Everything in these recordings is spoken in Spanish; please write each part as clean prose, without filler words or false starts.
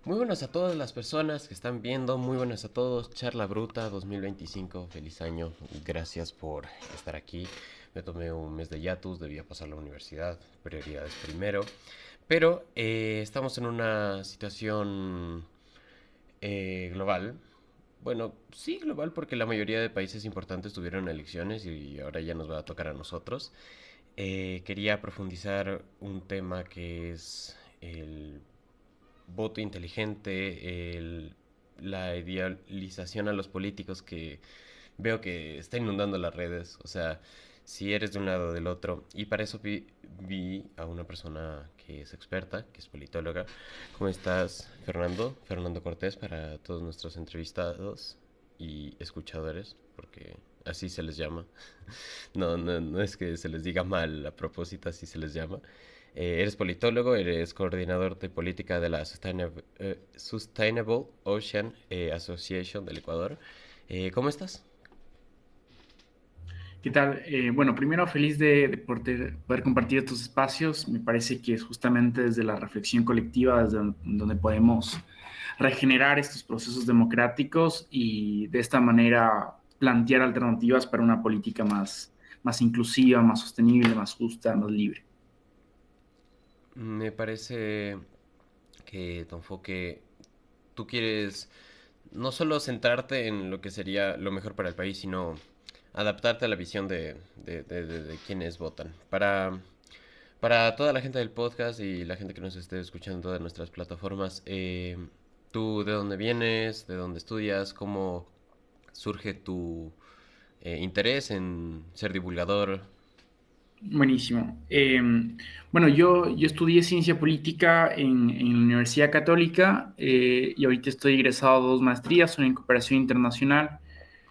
Muy buenas a todas las personas que están viendo, muy buenas a todos. Charla Bruta 2025, feliz año. Gracias por estar aquí. Me tomé un mes de hiatus, debía pasar a la universidad, prioridades primero. Pero estamos en una situación global. Bueno, sí, global porque la mayoría de países importantes tuvieron elecciones y ahora ya nos va a tocar a nosotros. Quería profundizar un tema que es el voto inteligente, la idealización a los políticos que veo que está inundando las redes. O sea, si eres de un lado o del otro. Y para eso vi a una persona que es experta, que es politóloga. ¿Cómo estás, Fernando? Fernando Cortés, para todos nuestros entrevistados y escuchadores, porque así se les llama. No es que se les diga mal a propósito, así se les llama. Eres politólogo, eres coordinador de política de la Sustainable Ocean Association del Ecuador. ¿Cómo estás? ¿Qué tal? Bueno, primero feliz de poder compartir estos espacios. Me parece que es justamente desde la reflexión colectiva, desde donde podemos regenerar estos procesos democráticos y de esta manera plantear alternativas para una política más inclusiva, más sostenible, más justa, más libre. Me parece que tu enfoque, tú quieres no solo centrarte en lo que sería lo mejor para el país, sino adaptarte a la visión de quienes votan. Para toda la gente del podcast y la gente que nos esté escuchando en todas nuestras plataformas, ¿tú de dónde vienes? ¿De dónde estudias? ¿Cómo surge tu interés en ser divulgador? Buenísimo. Bueno, yo estudié ciencia política en la Universidad Católica y ahorita estoy egresado a dos maestrías, una en cooperación internacional,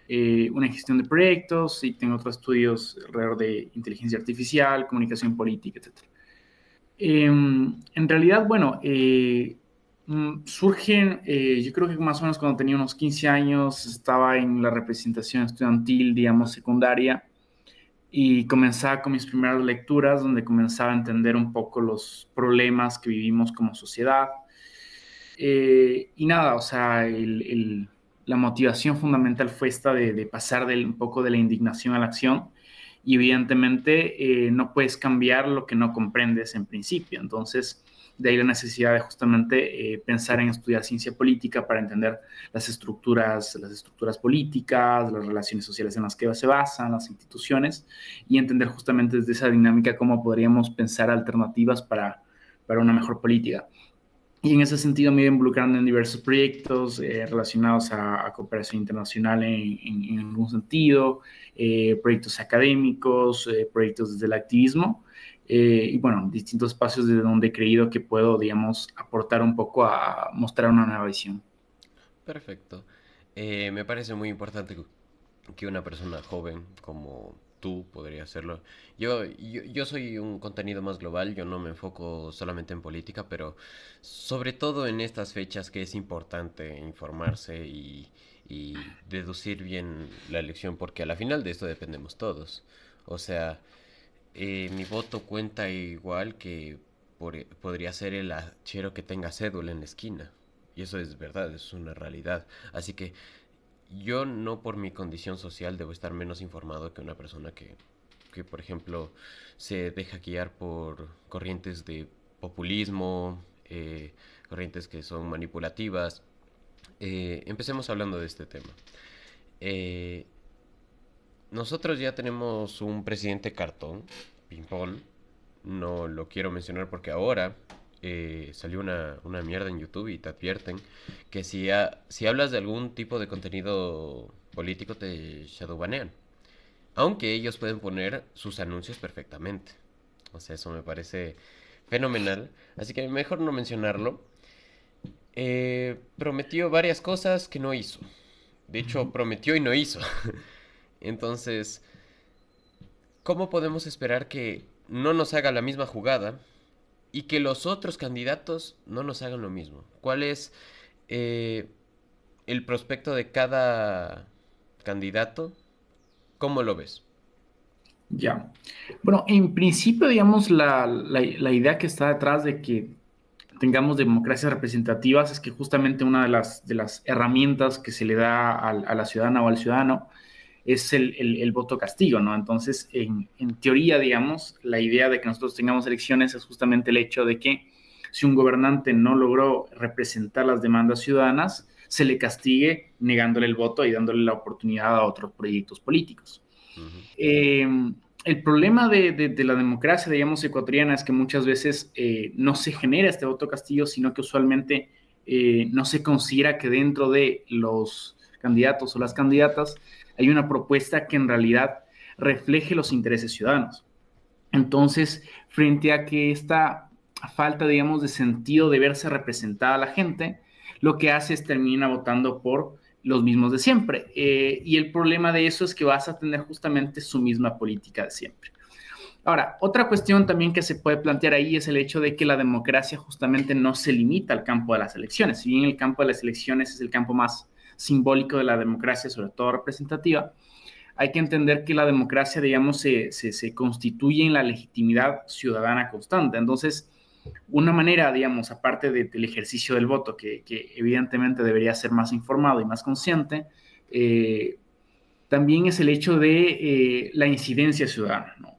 una en gestión de proyectos y tengo otros estudios alrededor de inteligencia artificial, comunicación política, etcétera. En realidad, bueno, surgen, yo creo que más o menos cuando tenía unos 15 años, estaba en la representación estudiantil, digamos, secundaria y comenzaba con mis primeras lecturas, donde comenzaba a entender un poco los problemas que vivimos como sociedad. Y nada, o sea, la motivación fundamental fue esta de pasar un poco de la indignación a la acción. Y evidentemente no puedes cambiar lo que no comprendes en principio. Entonces, de ahí la necesidad de justamente pensar en estudiar ciencia política para entender las estructuras políticas, las relaciones sociales en las que se basan, las instituciones, y entender justamente desde esa dinámica cómo podríamos pensar alternativas para una mejor política. Y en ese sentido me he ido involucrando en diversos proyectos relacionados a cooperación internacional en algún sentido, proyectos académicos, proyectos desde el activismo, y bueno, distintos espacios desde donde he creído que puedo, digamos, aportar un poco a mostrar una nueva visión. Perfecto. Me parece muy importante que una persona joven como tú podría hacerlo. Yo soy un contenido más global, yo no me enfoco solamente en política, pero sobre todo en estas fechas que es importante informarse y deducir bien la elección, porque a la final de esto dependemos todos. O sea, mi voto cuenta igual que podría ser el hachero que tenga cédula en la esquina. Y eso es verdad, es una realidad. Así que yo no por mi condición social debo estar menos informado que una persona que por ejemplo, se deja guiar por corrientes de populismo, corrientes que son manipulativas. Empecemos hablando de este tema. Eh, Nosotros ya tenemos un presidente cartón, Pimpón. No lo quiero mencionar porque ahora salió una mierda en YouTube y te advierten que si hablas de algún tipo de contenido político te shadowbanean. Aunque ellos pueden poner sus anuncios perfectamente. O sea, eso me parece fenomenal. Así que mejor no mencionarlo. Prometió varias cosas que no hizo. De hecho, prometió y no hizo. Entonces, ¿cómo podemos esperar que no nos haga la misma jugada y que los otros candidatos no nos hagan lo mismo? ¿Cuál es eh, el prospecto de cada candidato? ¿Cómo lo ves? Ya. Bueno, en principio, digamos, la idea que está detrás de que tengamos democracias representativas es que justamente una de las herramientas que se le da a la ciudadana o al ciudadano es el voto castigo, ¿no? Entonces, en teoría, digamos, la idea de que nosotros tengamos elecciones es justamente el hecho de que si un gobernante no logró representar las demandas ciudadanas, se le castigue negándole el voto y dándole la oportunidad a otros proyectos políticos. Ujú. Eh, el problema de la democracia, digamos, ecuatoriana es que muchas veces no se genera este voto castigo, sino que usualmente no se considera que dentro de los candidatos o las candidatas hay una propuesta que en realidad refleje los intereses ciudadanos. Entonces, frente a que esta falta, digamos, de sentido de verse representada la gente, lo que hace es termina votando por los mismos de siempre. Y el problema de eso es que vas a tener justamente su misma política de siempre. Ahora, otra cuestión también que se puede plantear ahí es el hecho de que la democracia justamente no se limita al campo de las elecciones. Si bien el campo de las elecciones es el campo más simbólico de la democracia, sobre todo representativa, hay que entender que la democracia, digamos, se constituye en la legitimidad ciudadana constante. Entonces, una manera, digamos, aparte del ejercicio del voto, que evidentemente debería ser más informado y más consciente, eh, también es el hecho de la incidencia ciudadana, ¿no?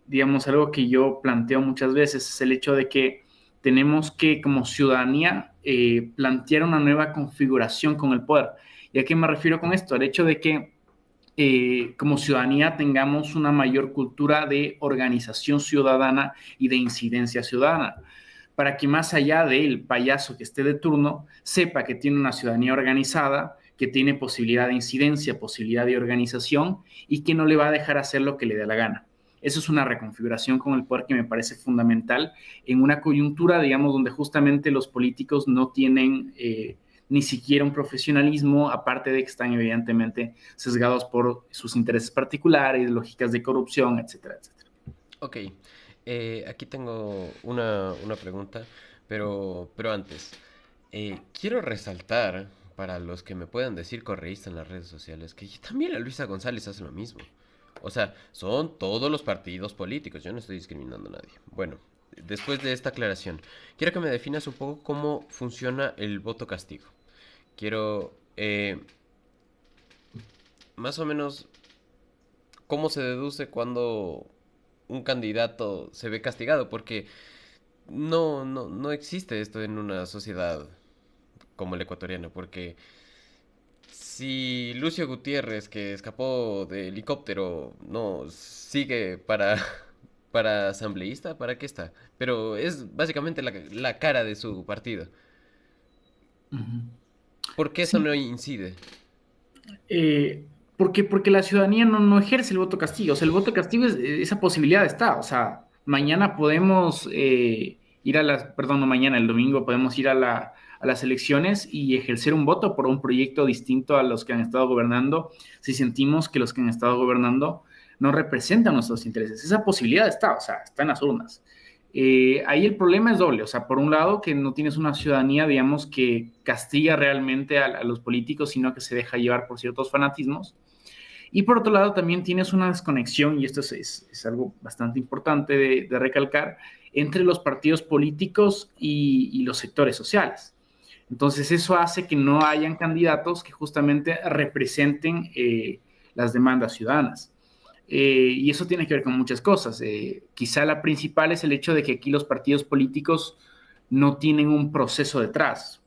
Digamos, algo que yo planteo muchas veces es el hecho de que tenemos que, como ciudadanía, plantear una nueva configuración con el poder. ¿Y a qué me refiero con esto? El hecho de que como ciudadanía tengamos una mayor cultura de organización ciudadana y de incidencia ciudadana, para que más allá del payaso que esté de turno, sepa que tiene una ciudadanía organizada, que tiene posibilidad de incidencia, posibilidad de organización y que no le va a dejar hacer lo que le dé la gana. Eso es una reconfiguración con el poder que me parece fundamental en una coyuntura, digamos, donde justamente los políticos no tienen ni siquiera un profesionalismo, aparte de que están evidentemente sesgados por sus intereses particulares, lógicas de corrupción, etcétera, etcétera. Ok, aquí tengo una pregunta, pero antes, quiero resaltar para los que me puedan decir correísta en las redes sociales que también la Luisa González hace lo mismo. O sea, son todos los partidos políticos, yo no estoy discriminando a nadie. Bueno, después de esta aclaración, quiero que me definas un poco cómo funciona el voto castigo. Quiero, más o menos, cómo se deduce cuando un candidato se ve castigado, porque no existe esto en una sociedad como el ecuatoriano, porque si Lucio Gutiérrez, que escapó de helicóptero, no sigue para, para asambleísta, ¿para qué está? Pero es básicamente la cara de su partido. Uh-huh. ¿Por qué eso Sí, no incide? porque la ciudadanía no ejerce el voto castigo. O sea, el voto castigo esa posibilidad está. O sea, mañana podemos ir a las, perdón, no mañana, el domingo podemos ir a las elecciones y ejercer un voto por un proyecto distinto a los que han estado gobernando, si sentimos que los que han estado gobernando no representan nuestros intereses. Esa posibilidad está, o sea, está en las urnas. Ahí el problema es doble, o sea, por un lado que no tienes una ciudadanía, digamos, que castiga realmente a los políticos, sino que se deja llevar por ciertos fanatismos. Y por otro lado también tienes una desconexión, y esto es algo bastante importante de recalcar, entre los partidos políticos y los sectores sociales. Entonces eso hace que no hayan candidatos que justamente representen las demandas ciudadanas. Y eso tiene que ver con muchas cosas. Quizá la principal es el hecho de que aquí los partidos políticos no tienen un proceso detrás.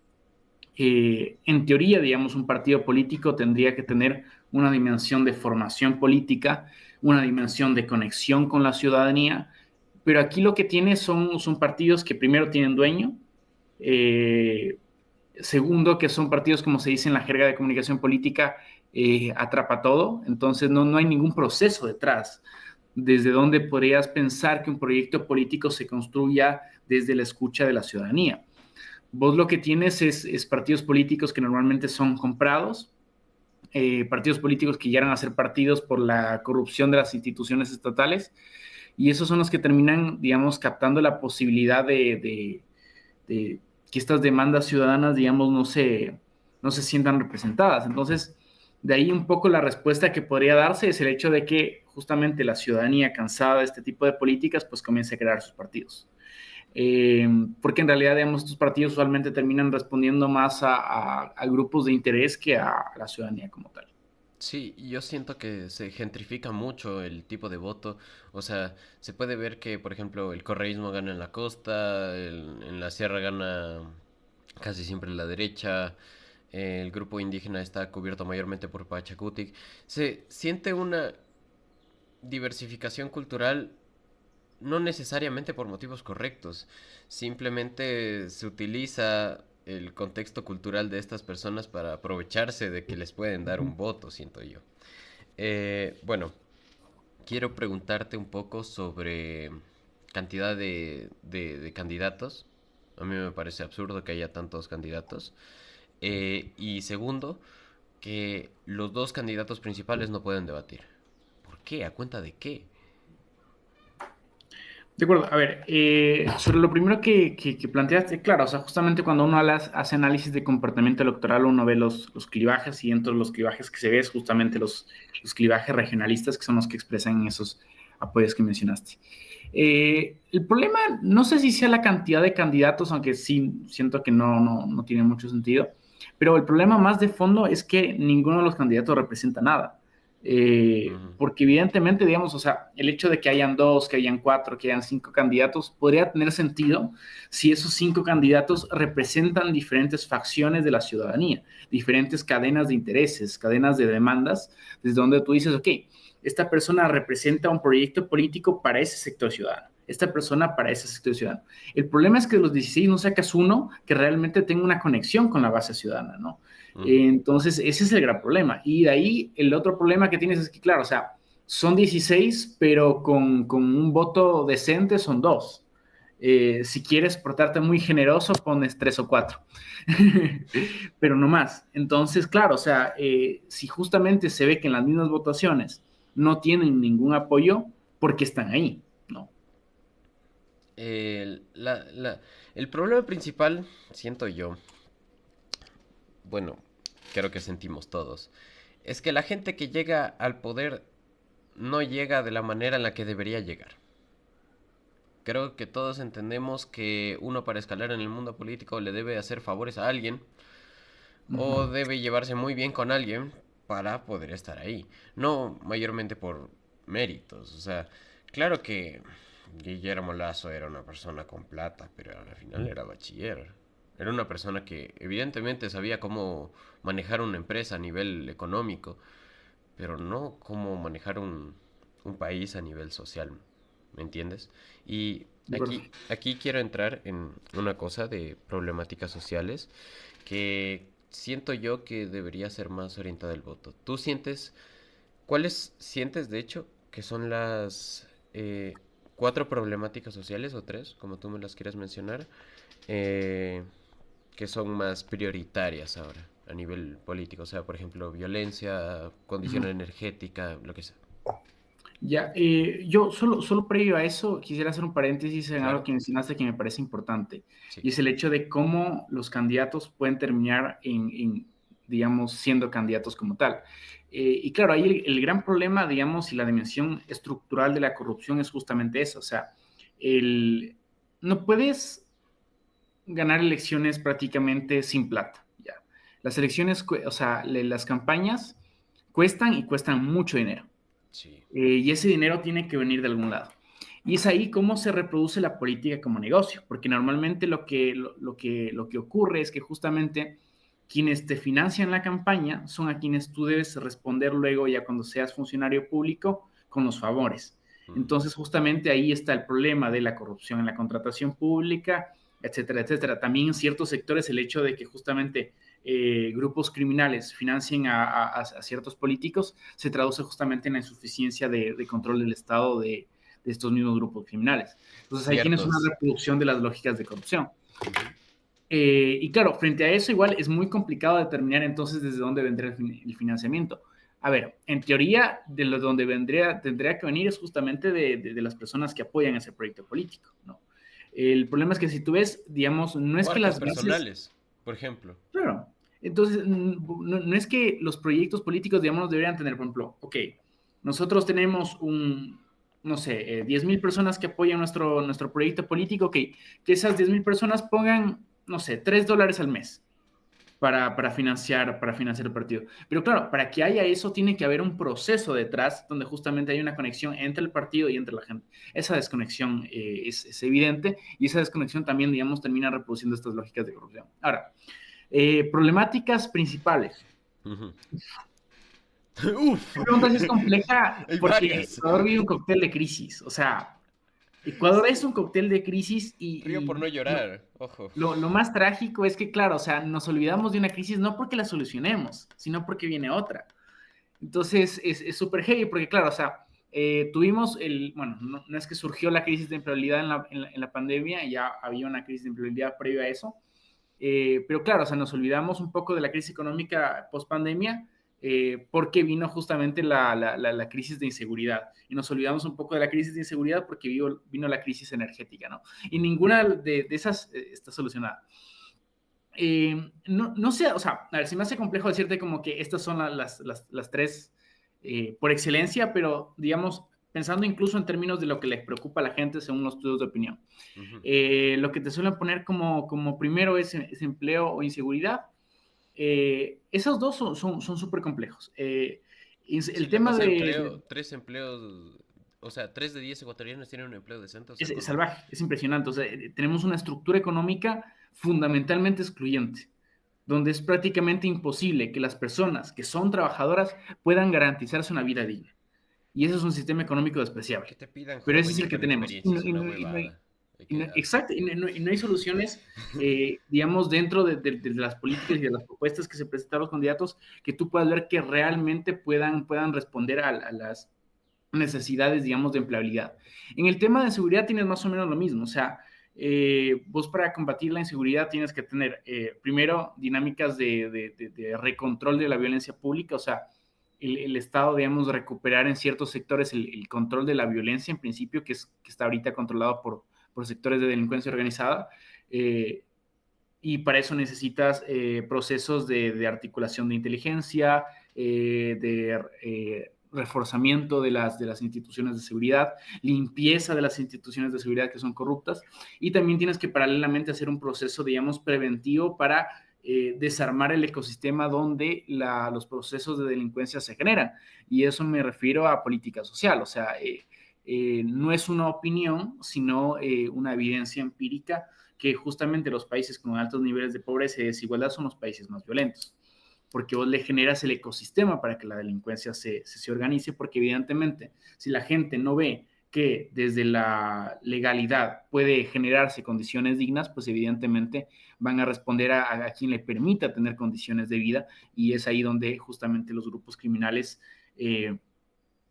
En teoría, digamos, un partido político tendría que tener una dimensión de formación política, una dimensión de conexión con la ciudadanía, pero aquí lo que tiene son partidos que primero tienen dueño, eh, segundo, que son partidos, como se dice en la jerga de comunicación política, atrapa todo, entonces no hay ningún proceso detrás. Desde donde podrías pensar que un proyecto político se construya desde la escucha de la ciudadanía. Vos lo que tienes es partidos políticos que normalmente son comprados, partidos políticos que llegan a ser partidos por la corrupción de las instituciones estatales, y esos son los que terminan, digamos, captando la posibilidad de que estas demandas ciudadanas, digamos, no se sientan representadas. Entonces, de ahí un poco la respuesta que podría darse es el hecho de que justamente la ciudadanía cansada de este tipo de políticas, pues comience a crear sus partidos. porque en realidad, digamos, estos partidos usualmente terminan respondiendo más a grupos de interés que a la ciudadanía como tal. Sí, yo siento que se gentrifica mucho el tipo de voto. O sea, se puede ver que, por ejemplo, el correísmo gana en la costa, en la sierra gana casi siempre la derecha, el grupo indígena está cubierto mayormente por Pachacutic. Se siente una diversificación cultural no necesariamente por motivos correctos, simplemente se utiliza el contexto cultural de estas personas para aprovecharse de que les pueden dar Ujú. un voto, siento yo. Bueno, quiero preguntarte un poco sobre cantidad de candidatos. A mí me parece absurdo que haya tantos candidatos. Y segundo, que los dos candidatos principales no pueden debatir. ¿Por qué? ¿A cuenta de qué? De acuerdo, a ver, sobre lo primero que planteaste, claro, o sea, justamente cuando uno hace análisis de comportamiento electoral, uno ve los clivajes y dentro de los clivajes que se ve es justamente los clivajes regionalistas que son los que expresan esos apoyos que mencionaste. El problema, no sé si sea la cantidad de candidatos, aunque sí siento que no tiene mucho sentido, pero el problema más de fondo es que ninguno de los candidatos representa nada. Ujú. Porque evidentemente, digamos, o sea, el hecho de que hayan dos, que hayan cuatro, que hayan cinco candidatos, podría tener sentido si esos cinco candidatos representan diferentes facciones de la ciudadanía, diferentes cadenas de intereses, cadenas de demandas, desde donde tú dices, ok, esta persona representa un proyecto político para ese sector ciudadano, esta persona para ese sector ciudadano. El problema es que de los 16 no sacas uno que realmente tenga una conexión con la base ciudadana, ¿no? Ujú. Entonces, ese es el gran problema. Y de ahí, el otro problema que tienes es que, claro, o sea, son 16, pero con un voto decente son dos. Si quieres portarte muy generoso, pones tres o cuatro, pero no más. Entonces, claro, o sea, si justamente se ve que en las mismas votaciones no tienen ningún apoyo, ¿por qué están ahí? ¿No? El, el problema principal, siento yo, bueno, creo que sentimos todos, es que la gente que llega al poder no llega de la manera en la que debería llegar. Creo que todos entendemos que uno para escalar en el mundo político le debe hacer favores a alguien o Ujú. debe llevarse muy bien con alguien para poder estar ahí. No mayormente por méritos. O sea, claro que Guillermo Lazo era una persona con plata, pero al final era bachiller. Era una persona que evidentemente sabía cómo manejar una empresa a nivel económico, pero no cómo manejar un país a nivel social. ¿Me entiendes? Y De acuerdo. aquí quiero entrar en una cosa de problemáticas sociales que siento yo que debería ser más orientada al voto. ¿Tú sientes, cuáles sientes de hecho que son las cuatro problemáticas sociales o tres, como tú me las quieras mencionar, eh, que son más prioritarias ahora a nivel político? O sea, por ejemplo, violencia, condición Ujú. energética, lo que sea. Ya, yo solo previo a eso quisiera hacer un paréntesis en algo Claro, que mencionaste que me parece importante, sí. y es el hecho de cómo los candidatos pueden terminar digamos, siendo candidatos como tal. Y claro, ahí el gran problema, digamos, y la dimensión estructural de la corrupción es justamente eso, o sea, el, no puedes ganar elecciones prácticamente sin plata, ya. Las elecciones, o sea, las campañas cuestan y cuestan mucho dinero Sí. y ese dinero tiene que venir de algún lado. Y es ahí cómo se reproduce la política como negocio, porque normalmente lo que ocurre es que justamente quienes te financian la campaña son a quienes tú debes responder luego ya cuando seas funcionario público con los favores. Ujú. Entonces justamente ahí está el problema de la corrupción en la contratación pública, etcétera, etcétera. También en ciertos sectores el hecho de que justamente grupos criminales financien a ciertos políticos se traduce justamente en la insuficiencia de control del Estado de estos mismos grupos criminales. Entonces ahí tienes una Ciertos. reproducción de las lógicas de corrupción. Ujú. Y claro, frente a eso igual es muy complicado determinar entonces desde dónde vendría el financiamiento. A ver, en teoría, de lo donde tendría que venir es justamente de las personas que apoyan ese proyecto político, ¿no? El problema es que si tú ves, digamos, no es O que arcas las bases. personales, por ejemplo. Claro. Entonces, no es que los proyectos políticos, digamos, deberían tener, por ejemplo, ok, nosotros tenemos no sé, 10,000 personas que apoyan nuestro proyecto político, que esas 10,000 personas pongan, no sé, $3 al mes para financiar el partido. Pero claro, para que haya eso tiene que haber un proceso detrás donde justamente hay una conexión entre el partido y entre la gente. Esa desconexión es evidente y esa desconexión también, digamos, termina reproduciendo estas lógicas de corrupción. Ahora, problemáticas principales. Ujú. Uf, La pregunta sí es compleja hay porque varias. Ecuador vive un cóctel de crisis. O sea, Ecuador es un cóctel de crisis Río por no y llorar, ojo. lo más trágico es que, claro, o sea, nos olvidamos de una crisis no porque la solucionemos, sino porque viene otra. Entonces, es súper heavy porque, claro, o sea, bueno, no es que surgió la crisis de empleabilidad en la pandemia, ya había una crisis de empleabilidad previa a eso, pero claro, o sea, nos olvidamos un poco de la crisis económica post-pandemia porque vino justamente la crisis de inseguridad. Y nos olvidamos un poco de la crisis de inseguridad porque vino la crisis energética, ¿no? Y ninguna de esas está solucionada. No sé, o sea, a ver, se me hace complejo decirte como que estas son las tres por excelencia, pero digamos, pensando incluso en términos de lo que les preocupa a la gente según los estudios de opinión. Ujú. Lo que te suelen poner como primero es empleo o inseguridad. Esos dos son súper complejos. Sí, El la tema cosa de de, empleo, 3 empleos, o sea, 3 de 10 ecuatorianos tienen un empleo decente, o sea, es salvaje, es impresionante. O sea, tenemos una estructura económica fundamentalmente excluyente, donde es prácticamente imposible que las personas que son trabajadoras puedan garantizarse una vida digna. Y ese es un sistema económico que despreciable. te pidan Pero ese joven es y el que con tenemos. experiencia es una huevada. Hay que, Exacto, y no hay soluciones, digamos, dentro de las políticas y de las propuestas que se presentan a los candidatos que tú puedas ver que realmente puedan responder a las necesidades, digamos, de empleabilidad. En el tema de seguridad tienes más o menos lo mismo, o sea, vos para combatir la inseguridad tienes que tener, primero, dinámicas de recontrol de la violencia pública, o sea, el Estado, digamos, recuperar en ciertos sectores el control de la violencia, en principio, que está ahorita controlado por sectores de delincuencia organizada. Y para eso necesitas procesos de articulación de inteligencia, de reforzamiento de las instituciones de seguridad, limpieza de las instituciones de seguridad que son corruptas, y también tienes que paralelamente hacer un proceso, digamos, preventivo para desarmar el ecosistema donde los procesos de delincuencia se generan. Y eso me refiero a política social, o sea, no es una opinión, sino una evidencia empírica que justamente los países con altos niveles de pobreza y desigualdad son los países más violentos, porque vos le generas el ecosistema para que la delincuencia se organice, porque evidentemente si la gente no ve que desde la legalidad puede generarse condiciones dignas, pues evidentemente van a responder a quien le permita tener condiciones de vida, y es ahí donde justamente los grupos criminales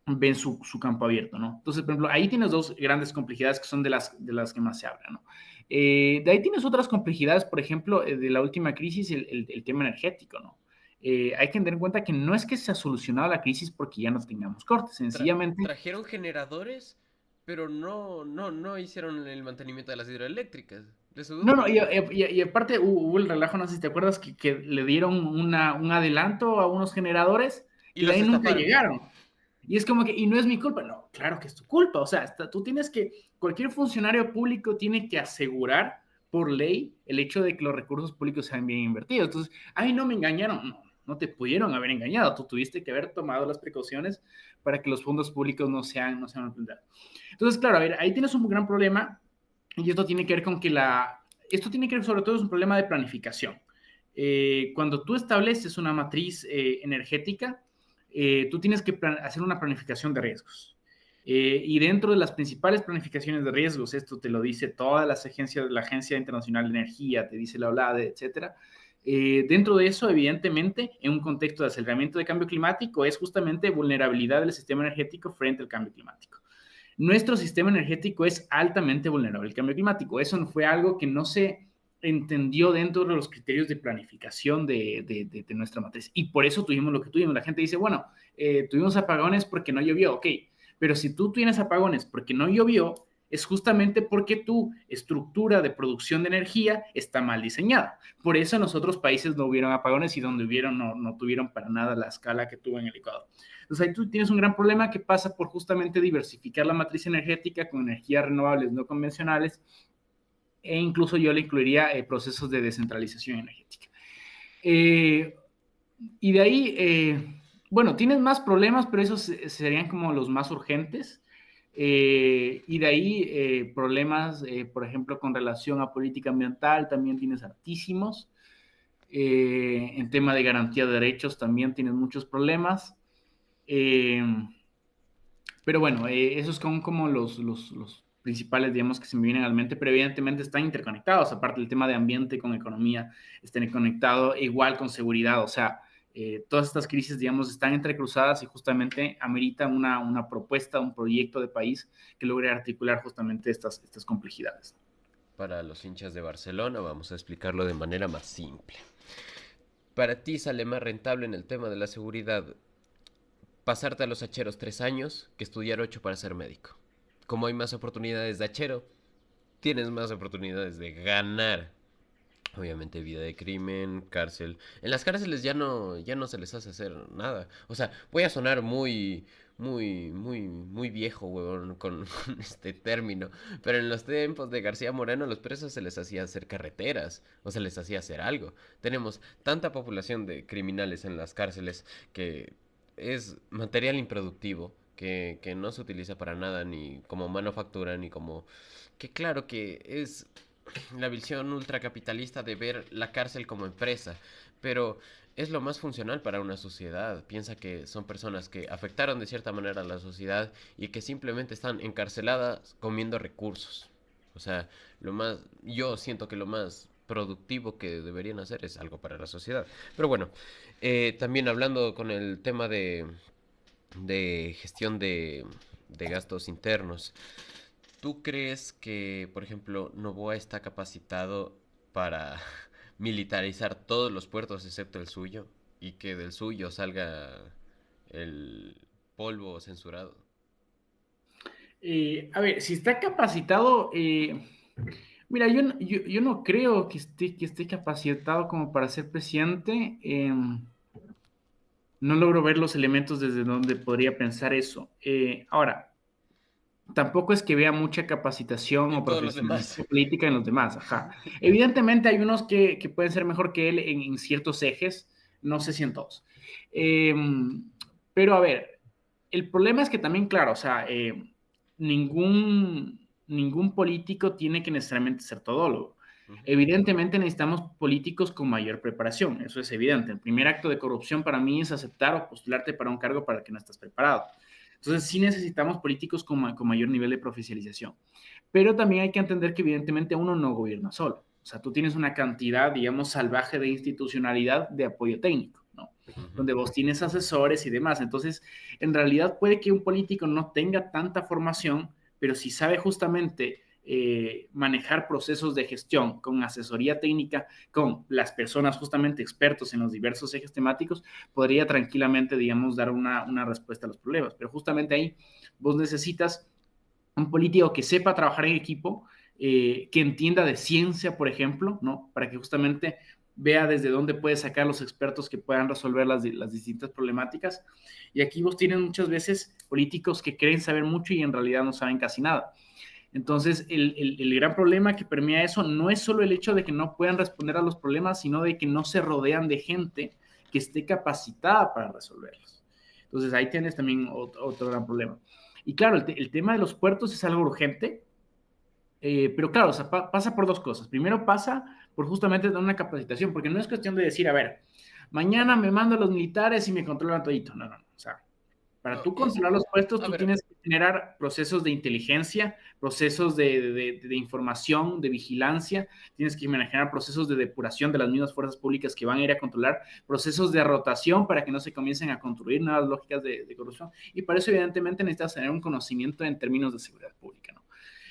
ven su campo abierto, ¿no? Entonces, por ejemplo, ahí tienes dos grandes complejidades que son de las que más se habla, ¿no? De ahí tienes otras complejidades, por ejemplo, de la última crisis, el tema energético, ¿no? Hay que tener en cuenta que no es que se ha solucionado la crisis porque ya no tengamos cortes, sencillamente. trajeron generadores, pero no hicieron el mantenimiento de las hidroeléctricas. Les No, ayudó. no, y aparte hubo el relajo, no sé si te acuerdas, que le dieron un adelanto a unos generadores Y que de los ahí nunca estafaron. llegaron. Y es como que, y no es mi culpa, no, claro que es tu culpa, o sea, tú tienes cualquier funcionario público tiene que asegurar por ley el hecho de que los recursos públicos sean bien invertidos. Entonces, ay, no me engañaron, no te pudieron haber engañado, tú tuviste que haber tomado las precauciones para que los fondos públicos no sean utilizados. Entonces, claro, a ver, ahí tienes un gran problema y esto tiene que ver con que esto tiene que ver sobre todo es un problema de planificación. Cuando tú estableces una matriz energética, tú tienes que hacer una planificación de riesgos. Y dentro de las principales planificaciones de riesgos, esto te lo dice todas las agencias, la Agencia Internacional de Energía, te dice la OLADE, etcétera. Dentro de eso, evidentemente, en un contexto de aceleramiento de cambio climático, es justamente vulnerabilidad del sistema energético frente al cambio climático. Nuestro sistema energético es altamente vulnerable al cambio climático. Eso no fue algo que no se entendió dentro de los criterios de planificación de nuestra matriz. Y por eso tuvimos lo que tuvimos. La gente dice, bueno, tuvimos apagones porque no llovió, ok, pero si tú tienes apagones porque no llovió, es justamente porque tu estructura de producción de energía está mal diseñada. Por eso en los otros países no hubieron apagones y donde hubieron no tuvieron para nada la escala que tuvo en el Ecuador. Entonces ahí tú tienes un gran problema que pasa por justamente diversificar la matriz energética con energías renovables no convencionales e incluso yo le incluiría procesos de descentralización energética. Eh, y de ahí, bueno, tienes más problemas, pero esos serían como los más urgentes. Y de ahí problemas, por ejemplo, con relación a política ambiental, también tienes hartísimos. En tema de garantía de derechos también tienes muchos problemas. Eh, pero bueno, esos son como los principales, digamos, que se me vienen a la mente, pero evidentemente están interconectados, aparte del tema de ambiente con economía, están conectados igual con seguridad, o sea, todas estas crisis, digamos, están entrecruzadas y justamente ameritan una propuesta, un proyecto de país que logre articular justamente estas complejidades. Para los hinchas de Barcelona, vamos a explicarlo de manera más simple. Para ti sale más rentable en el tema de la seguridad pasarte a los hacheros 3 años que estudiar 8 para ser médico. Como hay más oportunidades de hachero, tienes más oportunidades de ganar. Obviamente vida de crimen, cárcel. En las cárceles ya no se les hace hacer nada. O sea, voy a sonar muy viejo, huevón, con este término. Pero en los tiempos de García Moreno, a los presos se les hacía hacer carreteras. O se les hacía hacer algo. Tenemos tanta población de criminales en las cárceles que es material improductivo. Que no se utiliza para nada, ni como manufactura, ni como... Que claro que es la visión ultracapitalista de ver la cárcel como empresa, pero es lo más funcional para una sociedad. Piensa que son personas que afectaron de cierta manera a la sociedad y que simplemente están encarceladas comiendo recursos. O sea, yo siento que lo más productivo que deberían hacer es algo para la sociedad. Pero bueno, también hablando con el tema de gestión de gastos internos. ¿Tú crees que, por ejemplo, Novoa está capacitado para militarizar todos los puertos excepto el suyo y que del suyo salga el polvo censurado? A ver, si está capacitado, mira, yo no creo que esté capacitado como para ser presidente. No logro ver los elementos desde donde podría pensar eso. Ahora, tampoco es que vea mucha capacitación o En todos los demás. profesionalismo política en los demás. Ajá. Evidentemente hay unos que pueden ser mejor que él en ciertos ejes, no sé si en todos. Eh, pero a ver, el problema es que también, claro, o sea, ningún político tiene que necesariamente ser todólogo. Ujú. Evidentemente necesitamos políticos con mayor preparación, eso es evidente. El primer acto de corrupción para mí es aceptar o postularte para un cargo para el que no estás preparado. Entonces sí necesitamos políticos con mayor nivel de profesionalización. Pero también hay que entender que evidentemente uno no gobierna solo. O sea, tú tienes una cantidad, digamos, salvaje de institucionalidad de apoyo técnico, ¿no? Ujú. Donde vos tienes asesores y demás. Entonces, en realidad puede que un político no tenga tanta formación, pero si sabe justamente manejar procesos de gestión con asesoría técnica, con las personas justamente expertos en los diversos ejes temáticos, podría tranquilamente, digamos, dar una respuesta a los problemas. Pero justamente ahí vos necesitas un político que sepa trabajar en equipo, que entienda de ciencia, por ejemplo, ¿no? Para que justamente vea desde dónde puede sacar los expertos que puedan resolver las distintas problemáticas. Y aquí vos tienes muchas veces políticos que creen saber mucho y en realidad no saben casi nada. Entonces, el gran problema que permea eso no es solo el hecho de que no puedan responder a los problemas, sino de que no se rodean de gente que esté capacitada para resolverlos. Entonces, ahí tienes también otro gran problema. Y claro, el tema de los puertos es algo urgente, pero claro, o sea, pasa por dos cosas. Primero pasa por justamente dar una capacitación, porque no es cuestión de decir, a ver, mañana me mando a los militares y me controlan todito. No, no, no. O sea, para No, tú controlar los puestos, a tú ver, tienes que generar procesos de inteligencia, procesos de información, de vigilancia, tienes que generar procesos de depuración de las mismas fuerzas públicas que van a ir a controlar, procesos de rotación para que no se comiencen a construir nuevas lógicas de corrupción. Y para eso, evidentemente, necesitas tener un conocimiento en términos de seguridad pública, ¿no?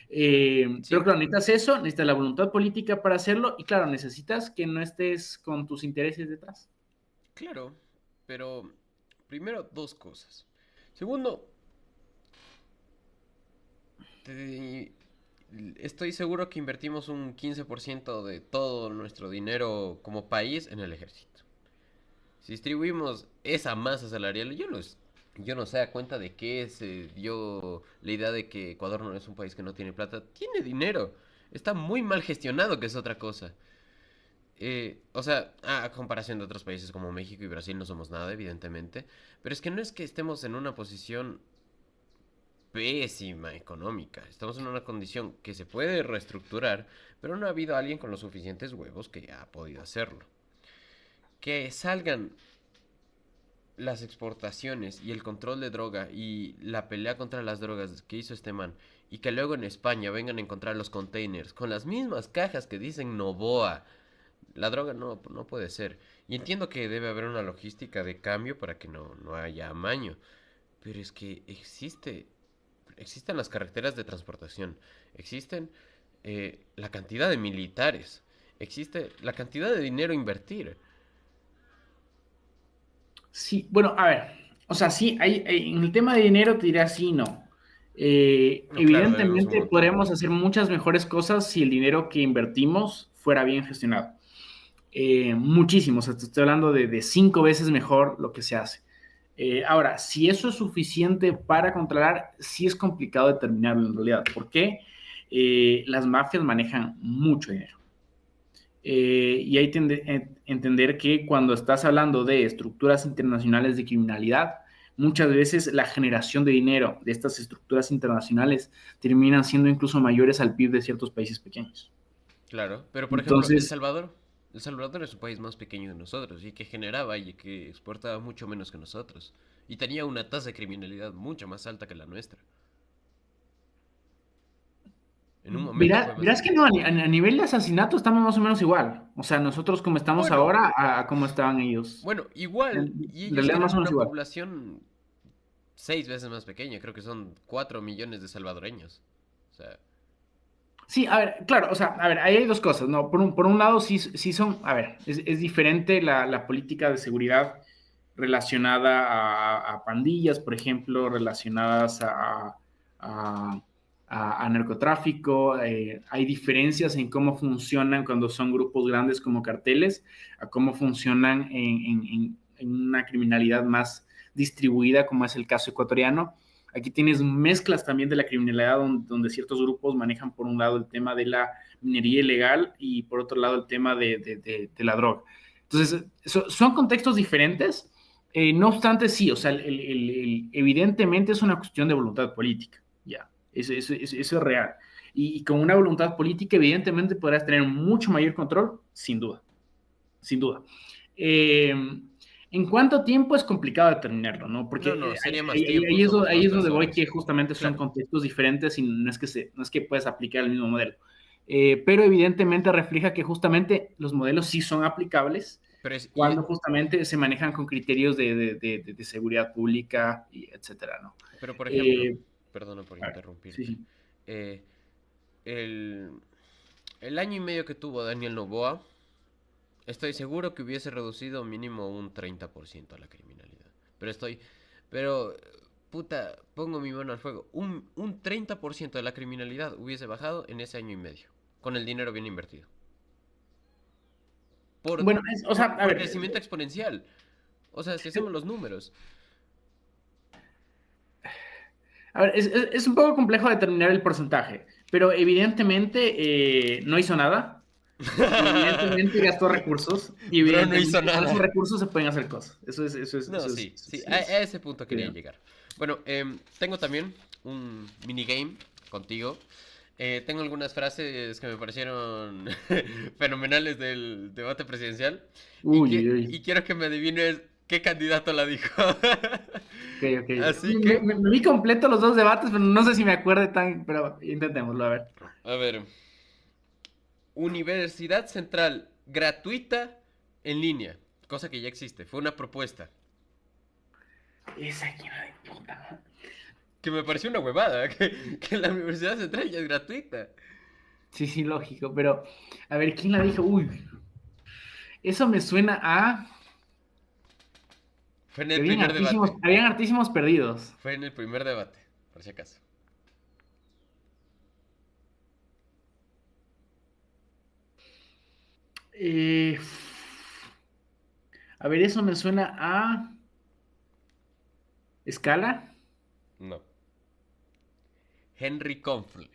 Pero sí, claro, necesitas eso, necesitas la voluntad política para hacerlo y claro, necesitas que no estés con tus intereses detrás. claro, pero primero dos cosas. Segundo, estoy seguro que invertimos un 15% de todo nuestro dinero como país en el ejército. Si distribuimos esa masa salarial, yo no sé a cuenta de qué se dio la idea de que Ecuador no es un país que no tiene plata. Tiene dinero. Está muy mal gestionado, que es otra cosa. O sea, a comparación de otros países como México y Brasil no somos nada, evidentemente. Pero es que no es que estemos en una posición pésima económica. Estamos en una condición que se puede reestructurar, pero no ha habido alguien con los suficientes huevos que ha podido hacerlo. Que salgan las exportaciones y el control de droga y la pelea contra las drogas que hizo este man y que luego en España vengan a encontrar los containers con las mismas cajas que dicen Novoa. La droga no puede ser. Y entiendo que debe haber una logística de cambio para que no haya amaño. Pero es que existen las carreteras de transportación, existen la cantidad de militares, existe la cantidad de dinero a invertir. Sí, bueno, a ver, o sea, sí, en el tema de dinero te diría sí y no. No, claro, debemos un Evidentemente montón. podremos hacer muchas mejores cosas si el dinero que invertimos fuera bien gestionado. Muchísimo, o sea, te estoy hablando de 5 veces mejor lo que se hace. Ahora, si eso es suficiente para controlar, sí es complicado determinarlo en realidad. ¿Por qué? Las mafias manejan mucho dinero. Y hay que entender que cuando estás hablando de estructuras internacionales de criminalidad, muchas veces la generación de dinero de estas estructuras internacionales terminan siendo incluso mayores al PIB de ciertos países pequeños. Claro, pero por ejemplo, El Entonces, Salvador. El Salvador es un país más pequeño de nosotros y que generaba y que exportaba mucho menos que nosotros. Y tenía una tasa de criminalidad mucho más alta que la nuestra. En un momento fue más verás que alta. no, a nivel de asesinato estamos más o menos igual. O sea, nosotros como estamos Bueno, ahora a cómo estaban ellos. bueno, igual. Y En ellos realidad tienen más o menos una igual. población 6 veces más pequeña. Creo que son 4 millones de salvadoreños. O sea, Sí, a ver, claro, o sea, a ver, ahí hay dos cosas, ¿no? Por un lado, sí son, a ver, es diferente la política de seguridad relacionada a pandillas, por ejemplo, relacionadas a- a narcotráfico. Hay diferencias en cómo funcionan cuando son grupos grandes como carteles, a cómo funcionan en una criminalidad más distribuida, como es el caso ecuatoriano. Aquí tienes mezclas también de la criminalidad donde ciertos grupos manejan por un lado el tema de la minería ilegal y por otro lado el tema de la droga. Entonces, son contextos diferentes. No obstante, sí, o sea, evidentemente es una cuestión de voluntad política, ya, eso es real. Y con una voluntad política, evidentemente podrás tener mucho mayor control, sin duda, sin duda. Eh, ¿En cuánto tiempo es complicado determinarlo, no? Porque no, no, sería más tiempo. Somos ahí más es donde voy, personas. que justamente son Claro. contextos diferentes y no es que puedas aplicar el mismo modelo. Pero evidentemente refleja que justamente los modelos sí son aplicables Pero es. cuando justamente se manejan con criterios de seguridad pública, y etcétera, ¿no? Pero por ejemplo, Eh, perdona por a ver, sí, interrumpirte. sí. eh, el, el año y medio que tuvo Daniel Noboa, estoy seguro que hubiese reducido mínimo un 30% a la criminalidad. Pero, puta, pongo mi mano al fuego. Un 30% de la criminalidad hubiese bajado en ese año y medio, con el dinero bien invertido. Por, Bueno, o sea, a por ver, crecimiento exponencial. O sea, si hacemos los números. es un poco complejo determinar el porcentaje, pero evidentemente no hizo nada. Evidentemente gastó recursos y Bro, no hizo evidentemente con esos nada. recursos se pueden hacer cosas. No, sí, sí, Eso a es ese punto quería evidente. llegar. Bueno, tengo también un minigame contigo. Tengo algunas frases que me parecieron fenomenales del debate presidencial Uy, uy, y uy. quiero que me adivines qué candidato la dijo. Ok, ok. Así que, Me vi completo los dos debates, pero no sé si me acuerde tan, pero intentémoslo, a ver. a ver, Universidad Central gratuita en línea, cosa que ya existe, fue una propuesta. Esa hija de puta. Que me pareció una huevada, que la Universidad Central ya es gratuita. Sí, sí, lógico, pero a ver, ¿quién la dijo? Uy, eso me suena a Fue en que el primer debate. habían hartísimos perdidos. Fue en el primer debate, por si acaso. Eh, a ver, eso me suena a escala. No. Henry Conflay.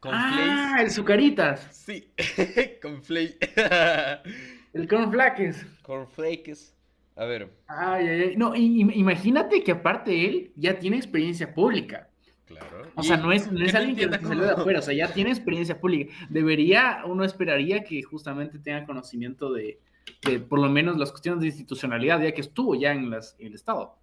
Ah, Conflays. el Zucaritas, Sí. Conflay. el Cornflakes. Cornflakes. A ver. Ay, ay, ay. No, imagínate que aparte él ya tiene experiencia pública. Claro. O sea, Y no que es no alguien entienda que salió de cómo. afuera, o sea, ya tiene experiencia pública. Uno esperaría que justamente tenga conocimiento de por lo menos las cuestiones de institucionalidad, ya que estuvo ya en el Estado.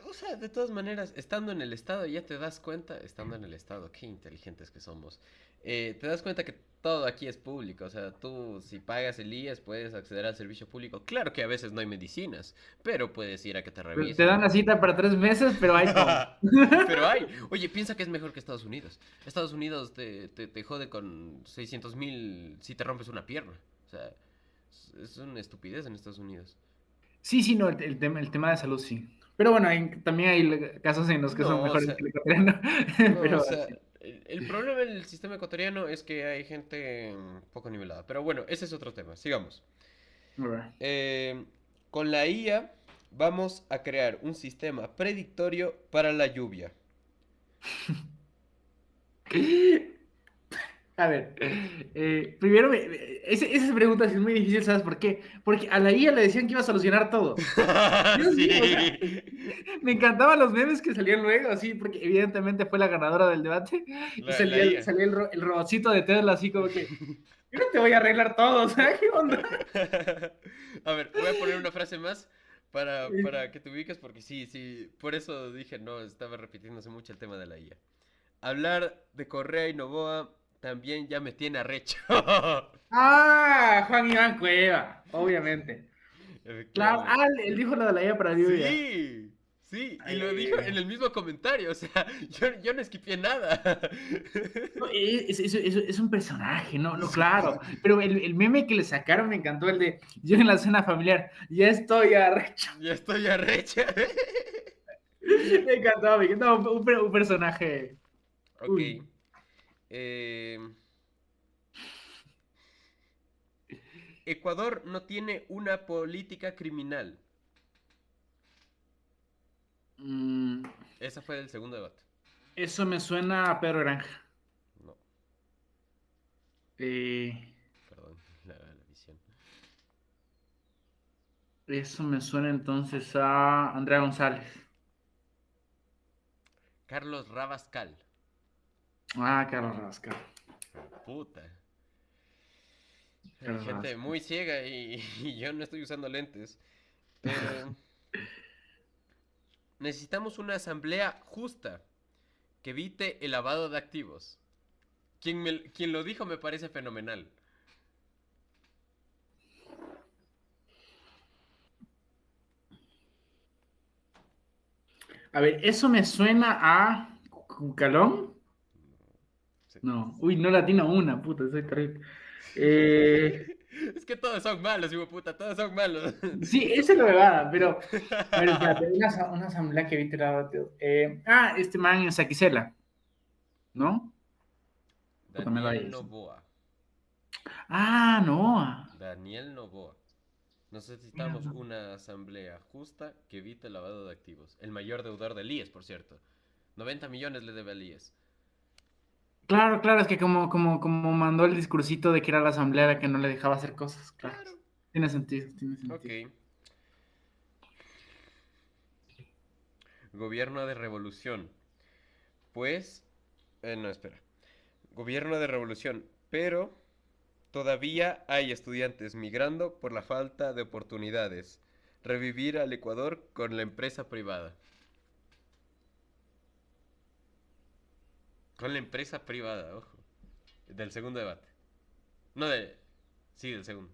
O sea, de todas maneras, estando en el estado, ya te das cuenta, estando en el estado, qué inteligentes que somos, te das cuenta que todo aquí es público, o sea, tú si pagas el IES puedes acceder al servicio público. Claro que a veces no hay medicinas, pero puedes ir a que te Te dan revisen. la cita para 3 meses, pero hay todo. Pero hay, oye, piensa que es mejor que Estados Unidos. Estados Unidos te jode con 600.000 si te rompes una pierna. O sea, es una estupidez en Estados Unidos. Sí, sí, no, el tema de salud sí. Pero bueno, también hay casos en los que son No, o mejores sea, que el ecuatoriano. no, o Pero sea, sí. el problema del sistema ecuatoriano es que hay gente poco nivelada. Pero bueno, ese es otro tema. Sigamos. Bueno. Eh, con la IA vamos a crear un sistema predictorio para la lluvia. A ver, primero, esa pregunta sí es muy difícil, ¿sabes por qué? Porque a la IA le decían que iba a solucionar todo. Dios mío, o sea, Sí. me encantaban los memes que salían luego, así, porque evidentemente fue la ganadora del debate y La IA. salía el robotcito de Tesla así como que, yo no te voy a arreglar todo, o sea, ¿qué onda? A ver, voy a poner una frase más para que te ubiques porque sí, sí, por eso dije, no, estaba repitiéndose mucho el tema de la IA. Hablar de Correa y Novoa también ya me tiene arrecho. Ah, Juan Iván Cueva, obviamente. Claro, Efectivamente. él dijo lo de la IA para lluvia. Sí, sí, y Ay, lo ay, dijo ay. en el mismo comentario, o sea, yo no esquipié nada. No, es un personaje, no, no, claro. Pero el meme que le sacaron me encantó, el de yo en la cena familiar, ya estoy arrecho. Ya estoy arrecha. Me encantó, no, un personaje. Ok. Uy. eh, Ecuador no tiene una política criminal. Mm, Esa fue el segundo debate. eso me suena a Pedro Granja. No, Eh, perdón, la visión. eso me suena entonces a Andrea González. Carlos Rabascal. Ah, Carlos Rascal. Puta. Hay Carlos gente Rascal. muy ciega y yo no estoy usando lentes. Eh, necesitamos una asamblea justa que evite el lavado de activos. Quien lo dijo me parece fenomenal. A ver, eso me suena a Cucalón. Sí. No, uy, no latino una, puta, soy terrible. Eh, Es que todos son malos, hijo de puta, todos son malos. sí, esa es la verdad, pero. A ver, espérate, una asamblea que vi tirado. Este man en Saquicela, ¿no? Puta, me Daniel vayas. Novoa. Ah, no. Daniel Novoa. Mira, Necesitamos una asamblea justa que evite el lavado de activos. El mayor deudor del IES, por cierto. 90 millones le debe al IES. claro, claro, es que como mandó el discursito de que era la asamblea la que no le dejaba hacer cosas, claro. Claro. Tiene sentido, tiene Ok. sentido. Gobierno de revolución. Pues... no, espera. Gobierno de revolución. Pero todavía hay estudiantes migrando por la falta de oportunidades. Revivir al Ecuador con la empresa privada. Con la empresa privada, ojo. Del segundo debate. No de... Sí, del segundo.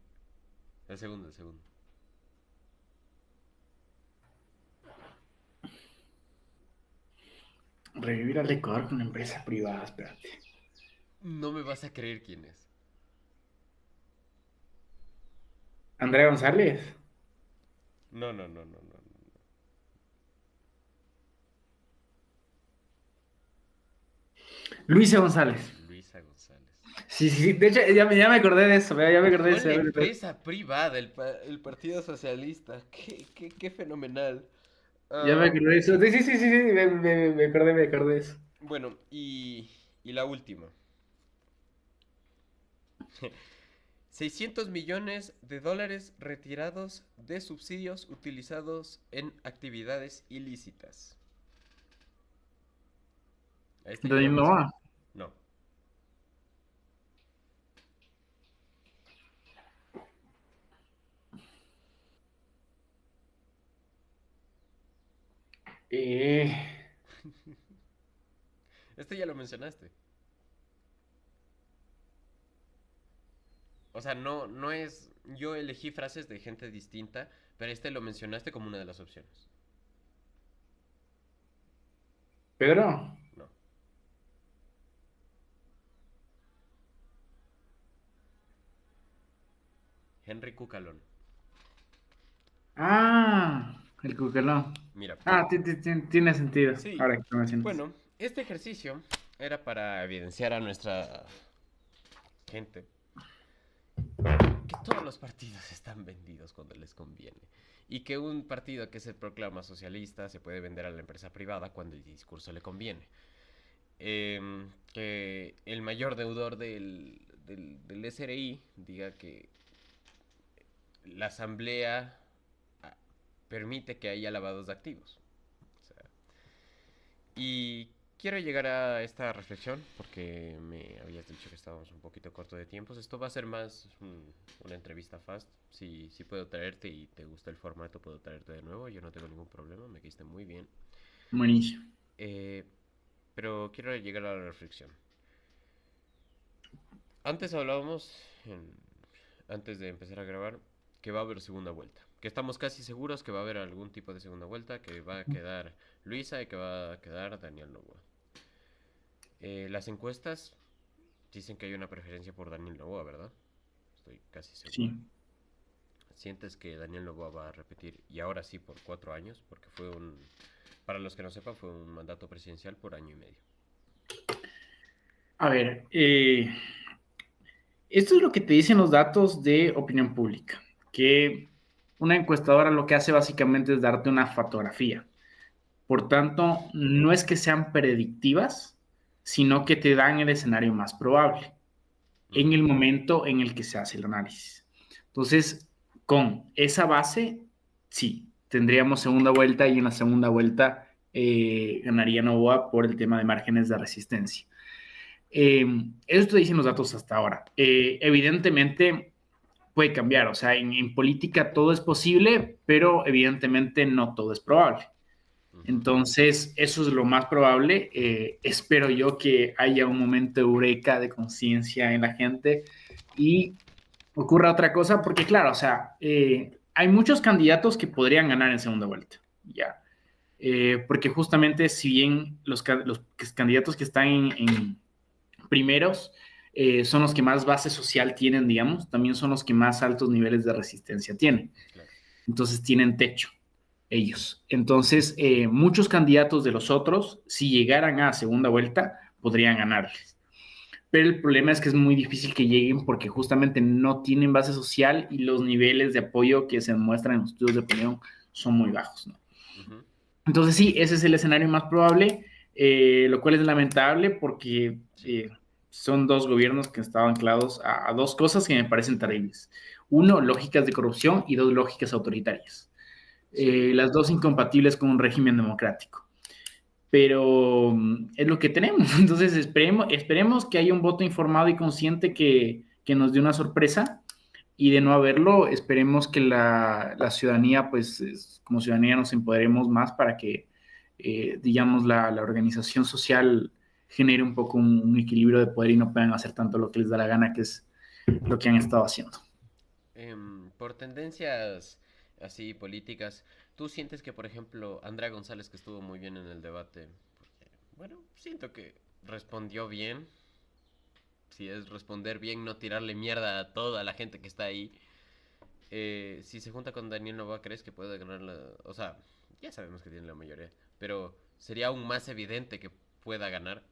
Del segundo, del segundo. Revivir al Ecuador con una empresa privada, espérate. No me vas a creer quién es. Andrea González. No, no, no, no, no. Luisa González. Luisa González. Sí, sí, sí. De hecho, ya me acordé de eso, ya me acordé de Con eso. la Ya me acordé. empresa privada, el Partido Socialista. Qué fenomenal. Ya me Ah, acordé de eso. Sí, sí, sí, sí, sí, me acordé de eso. bueno, y la última. 600 millones de dólares retirados de subsidios utilizados en actividades ilícitas. A este ya lo Daniel mencioné. Noah. No. Eh, Este ya lo mencionaste. O sea, no es. Yo elegí frases de gente distinta, pero este lo mencionaste como una de las opciones. Pedro. No. Henry Cucalón. El cucalón. Mira. Tiene sentido, Sí. ahora que lo mencionas. Bueno, este ejercicio era para evidenciar a nuestra gente que todos los partidos están vendidos cuando les conviene. Y que un partido que se proclama socialista se puede vender a la empresa privada cuando el discurso le conviene. Que el mayor deudor del SRI diga que la asamblea ah, permite que haya lavados de activos. O sea, y quiero llegar a esta reflexión porque me habías dicho que estábamos un poquito corto de tiempos. Esto va a ser más una entrevista fast. Si puedo traerte y te gusta el formato, puedo traerte de nuevo. Yo no tengo ningún problema, me quiste muy bien. Buenísimo. Eh, pero quiero llegar a la reflexión. Antes hablábamos, antes de empezar a grabar, que va a haber segunda vuelta. Que estamos casi seguros que va a haber algún tipo de segunda vuelta, que va a quedar Luisa y que va a quedar Daniel Noboa. Las encuestas dicen que hay una preferencia por Daniel Noboa, ¿verdad? Estoy casi seguro. Sí. ¿Sientes que Daniel Noboa va a repetir, y ahora sí, por 4 años? Porque para los que no sepan, fue un mandato presidencial por año y medio. A ver, esto es lo que te dicen los datos de opinión pública, que una encuestadora lo que hace básicamente es darte una fotografía. Por tanto, no es que sean predictivas, sino que te dan el escenario más probable en Ujú. el momento en el que se hace el análisis. Entonces, con esa base, sí, tendríamos segunda vuelta y en la segunda vuelta ganaría Novoa por el tema de márgenes de resistencia. Eso te dicen los datos hasta ahora. Evidentemente puede cambiar, o sea, en política todo es posible, pero evidentemente no todo es probable. Ujú. Entonces, eso es lo más probable. Espero yo que haya un momento eureka de conciencia en la gente y ocurra otra cosa, porque claro, o sea, hay muchos candidatos que podrían ganar en segunda vuelta, ya. Porque justamente si bien los candidatos que están en primeros son los que más base social tienen, digamos, también son los que más altos niveles de resistencia tienen. Claro. Entonces tienen techo ellos. Entonces, muchos candidatos de los otros, si llegaran a segunda vuelta, podrían ganarles. Pero el problema es que es muy difícil que lleguen porque justamente no tienen base social y los niveles de apoyo que se muestran en los estudios de opinión son muy bajos, ¿no? Ujú. Entonces sí, ese es el escenario más probable, lo cual es lamentable porque Sí. son dos gobiernos que estaban anclados a dos cosas que me parecen terribles. Uno, lógicas de corrupción y dos, lógicas autoritarias. Sí. Las dos incompatibles con un régimen democrático. Pero es lo que tenemos. Entonces esperemos que haya un voto informado y consciente que nos dé una sorpresa y de no haberlo, esperemos que la ciudadanía, pues como ciudadanía nos empoderemos más para que, digamos, la organización social genere un poco un equilibrio de poder y no puedan hacer tanto lo que les da la gana, que es lo que han estado haciendo. Por tendencias así políticas, ¿tú sientes que, por ejemplo, Andrea González, que estuvo muy bien en el debate, porque, bueno, siento que respondió bien? Si es responder bien, no tirarle mierda a toda la gente que está ahí. Si se junta con Daniel Nova, ¿crees que puede ganar la...? O sea, ya sabemos que tiene la mayoría, pero sería aún más evidente que pueda ganar.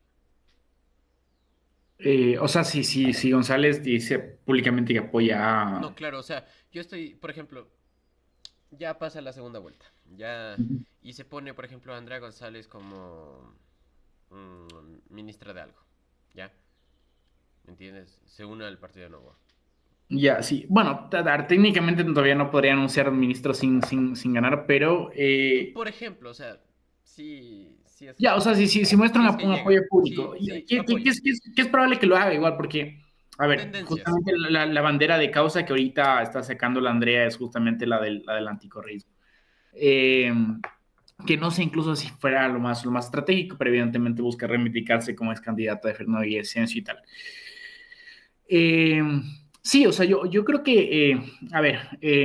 O sea, si González dice públicamente que apoya No, a... claro, o sea, yo estoy, por ejemplo, ya pasa la segunda vuelta, ya, Ujú. y se pone, por ejemplo, a Andrea González como ministra de algo, ¿ya? ¿Me entiendes? Se une al partido de Novoa. Ya, sí. Bueno, técnicamente todavía no podría anunciar ministro sin ganar, pero Por ejemplo, o sea, sí, sí es ya, o sea, si muestra si es que un apoyo llega, público, sí, sí, que apoyo. que es probable que lo haga igual, porque, a ver, Tendencias. justamente la bandera de causa que ahorita está sacando la Andrea es justamente la del anticorreísmo. Eh, que no sé incluso si fuera lo más estratégico, pero evidentemente busca reivindicarse como ex candidata de Fernando Villavicencio y tal. Eh, sí, o sea, yo creo que, a ver,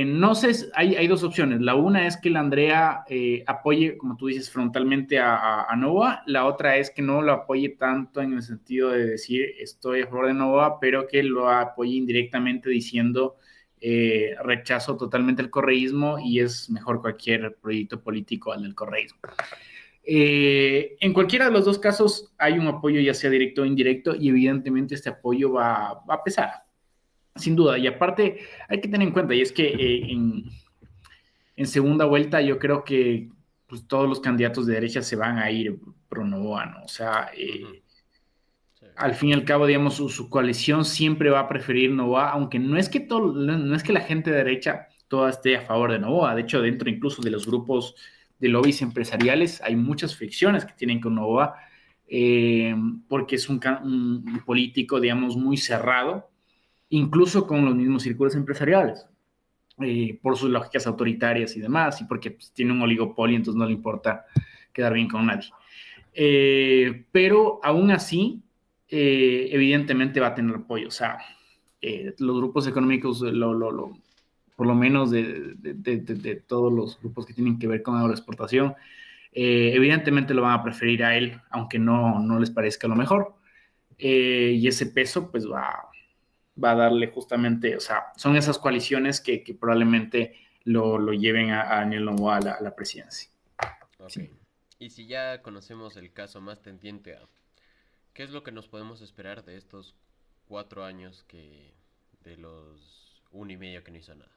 no sé, hay dos opciones. La una es que la Andrea apoye, como tú dices, frontalmente a Nova. La otra es que no lo apoye tanto en el sentido de decir estoy a favor de Nova, pero que lo apoye indirectamente diciendo rechazo totalmente el correísmo y es mejor cualquier proyecto político al del correísmo. En cualquiera de los dos casos hay un apoyo ya sea directo o indirecto y evidentemente este apoyo va a pesar, sin duda. Y aparte hay que tener en cuenta, y es que en segunda vuelta yo creo que pues, todos los candidatos de derecha se van a ir pro Novoa, ¿no? O sea, Ujú, sí. al fin y al cabo, digamos, su coalición siempre va a preferir Novoa, aunque no es que no es que la gente de derecha toda esté a favor de Novoa. De hecho, dentro incluso de los grupos de lobbies empresariales hay muchas fricciones que tienen con Novoa, eh, porque es un político, digamos, muy cerrado, incluso con los mismos círculos empresariales, por sus lógicas autoritarias y demás, y porque pues, tiene un oligopolio, entonces no le importa quedar bien con nadie. Pero aún así, evidentemente va a tener apoyo. O sea, los grupos económicos, por lo menos de todos los grupos que tienen que ver con agroexportación, evidentemente lo van a preferir a él, aunque no les parezca lo mejor. Y ese peso, pues va a darle justamente, o sea, son esas coaliciones que probablemente lo lleven a Daniel Noboa a la presidencia. Ok. Sí. Y si ya conocemos el caso más tendiente a, ¿qué es lo que nos podemos esperar de estos 4 años que, de los 1 y medio que no hizo nada?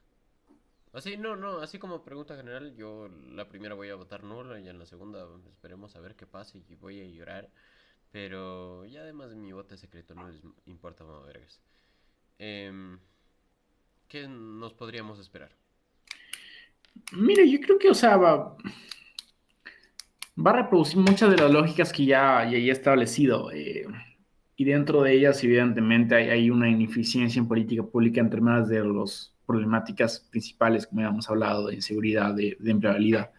Así, no, no, así como pregunta general, yo la primera voy a votar nulo y en la segunda esperemos a ver qué pasa y voy a llorar. Pero ya además mi voto es secreto, no les importa más vergas. Em, ¿Qué nos podríamos esperar? Mire, yo creo que, o sea, va a reproducir muchas de las lógicas que ya he establecido. Y dentro de ellas, evidentemente, hay una ineficiencia en política pública en términos de las problemáticas principales, como ya hemos hablado, de inseguridad, de empleabilidad,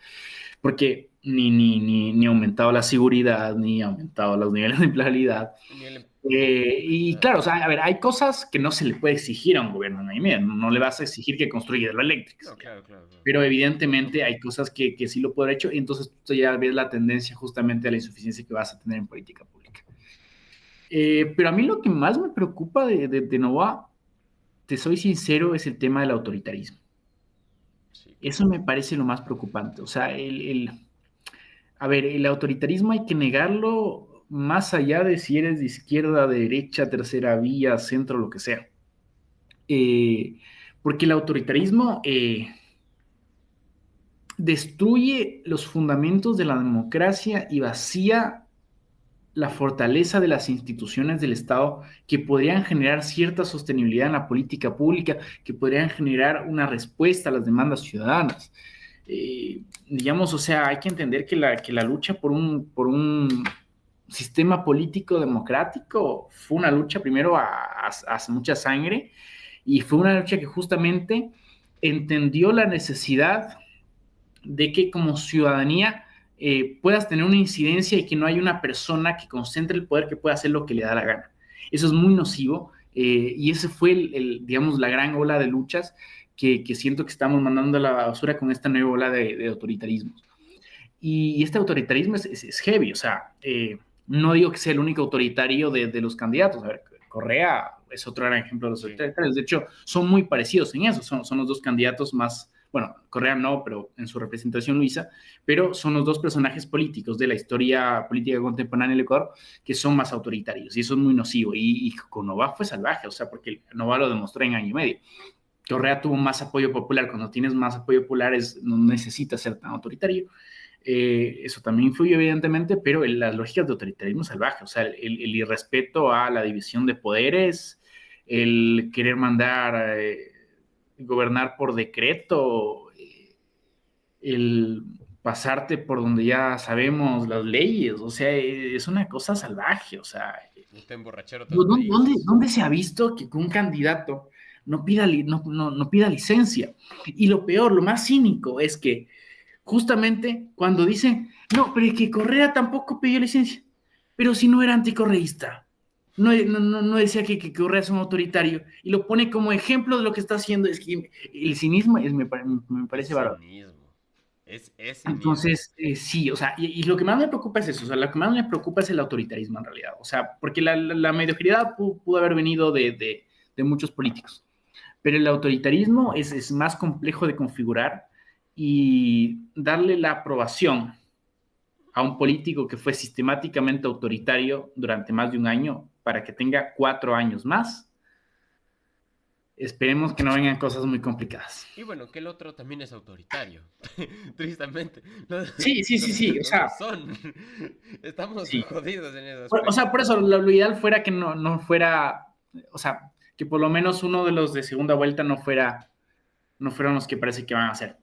porque ni ha aumentado la seguridad, ni ha aumentado los niveles de empleabilidad. Ni el... Y Nada. claro, o sea, a ver, hay cosas que no se le puede exigir a un gobierno, no le vas a exigir que construya hidroeléctricas, No, claro, claro, claro. pero No evidentemente puede. hay cosas que sí lo puede haber hecho y entonces tú ya ves la tendencia justamente a la insuficiencia que vas a tener en política pública. Pero a mí lo que más me preocupa de Novoa, te soy sincero, es el tema del autoritarismo. Sí, Eso claro. me parece lo más preocupante. O sea, a ver, el autoritarismo hay que negarlo más allá de si eres de izquierda, de derecha, tercera vía, centro, lo que sea. Eh, Porque el autoritarismo destruye los fundamentos de la democracia y vacía la fortaleza de las instituciones del Estado que podrían generar cierta sostenibilidad en la política pública, que podrían generar una respuesta a las demandas ciudadanas. Digamos, o sea, hay que entender que la lucha por un sistema político democrático fue una lucha primero a mucha sangre y fue una lucha que justamente entendió la necesidad de que como ciudadanía puedas tener una incidencia y que no hay una persona que concentre el poder que pueda hacer lo que le da la gana. Eso es muy nocivo y ese fue, digamos, la gran ola de luchas que siento que estamos mandando a la basura con esta nueva ola de autoritarismo. Y este autoritarismo es heavy, o sea, no digo que sea el único autoritario de los candidatos. A ver, Correa es otro gran ejemplo de los Sí. autoritarios. De hecho, son muy parecidos en eso. Son los dos candidatos más bueno, Correa no, pero en su representación Luisa, pero son los dos personajes políticos de la historia política contemporánea del Ecuador que son más autoritarios y eso es muy nocivo. Y con Novoa fue salvaje, o sea, porque Novoa lo demostró en año y medio. Correa tuvo más apoyo popular. Cuando tienes más apoyo popular no necesitas ser tan autoritario. Eso también influye, evidentemente, pero las lógicas de autoritarismo salvaje, o sea, el irrespeto a la división de poderes, el querer mandar, gobernar por decreto, el pasarte por donde ya sabemos las leyes, o sea, es una cosa salvaje, o sea, Te emborrachar otros ¿dónde, países. dónde se ha visto que un candidato no pida licencia? Y lo peor, lo más cínico es que justamente cuando dicen, no, pero es que Correa tampoco pidió licencia, pero si no era anticorreísta, no decía que Correa es un autoritario, y lo pone como ejemplo de lo que está haciendo, es que el cinismo me Es parece bárbaro. cinismo. Es cinismo. Entonces, sí, o sea, y lo que más me preocupa es eso, o sea, lo que más me preocupa es el autoritarismo en realidad, o sea, porque la mediocridad pudo haber venido de muchos políticos, pero el autoritarismo es más complejo de configurar y darle la aprobación a un político que fue sistemáticamente autoritario durante más de un año para que tenga 4 años más. Esperemos que no vengan cosas muy complicadas. Y bueno, que el otro también es autoritario. Tristemente. Sí, sí, sí, sí, o Los sea, dos son. Estamos sí. jodidos en ese O sea, aspecto. por eso lo ideal fuera que no fuera, o sea, que por lo menos uno de los de segunda vuelta no fueran los que parece que van a hacer.